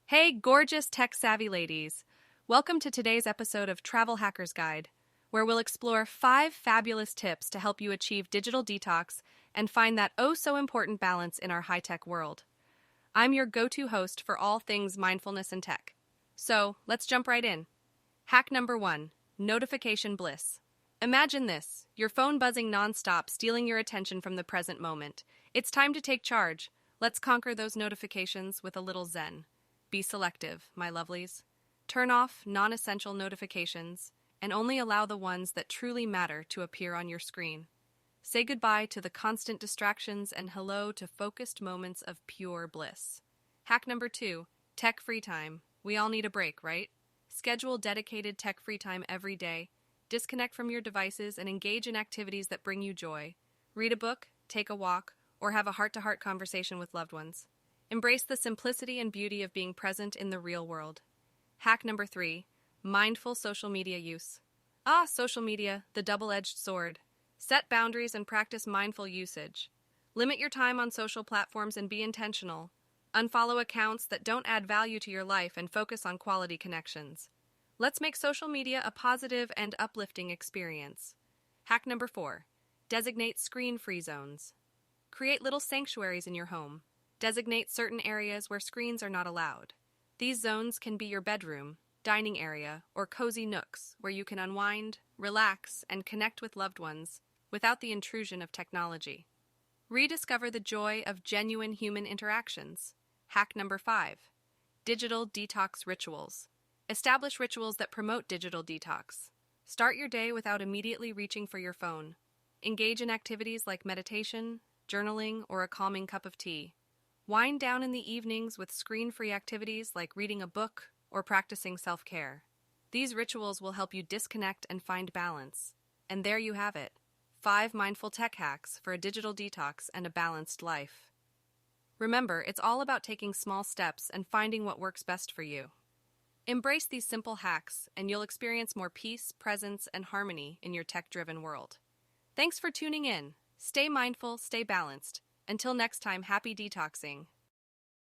Hey, gorgeous tech savvy ladies! Welcome to today's episode of Travel Hacker's Guide, where we'll explore 5 fabulous tips to help you achieve digital detox and find that oh so important balance in our high tech world. I'm your go to host for all things mindfulness and tech. So let's jump right in. Hack number 1: Notification Bliss. Imagine this: your phone buzzing nonstop, stealing your attention from the present moment. It's time to take charge. Let's conquer those notifications with a little zen. Be selective, my lovelies. Turn off non essential notifications and only allow the ones that truly matter to appear on your screen. Say goodbye to the constant distractions and hello to focused moments of pure bliss. Hack number 2: Tech free time. We all need a break, right? Schedule dedicated tech free time every day. Disconnect from your devices and engage in activities that bring you joy. Read a book, take a walk, or have a heart to heart conversation with loved ones. Embrace the simplicity and beauty of being present in the real world. Hack number 3: Mindful social media use. Social media, the double-edged sword. Set boundaries and practice mindful usage. Limit your time on social platforms and be intentional. Unfollow accounts that don't add value to your life and focus on quality connections. Let's make social media a positive and uplifting experience. Hack number 4: Designate screen-free zones. Create little sanctuaries in your home. Designate certain areas where screens are not allowed. These zones can be your bedroom, dining area, or cozy nooks where you can unwind, relax, and connect with loved ones without the intrusion of technology. Rediscover the joy of genuine human interactions. Hack number 5: Digital detox rituals. Establish rituals that promote digital detox. Start your day without immediately reaching for your phone. Engage in activities like meditation, journaling, or a calming cup of tea. Wind down in the evenings with screen-free activities like reading a book or practicing self-care. These rituals will help you disconnect and find balance. And there you have it: 5 mindful tech hacks for a digital detox and a balanced life. Remember, it's all about taking small steps and finding what works best for you. Embrace these simple hacks, and you'll experience more peace, presence, and harmony in your tech-driven world. Thanks for tuning in. Stay mindful, stay balanced. Until next time, happy detoxing.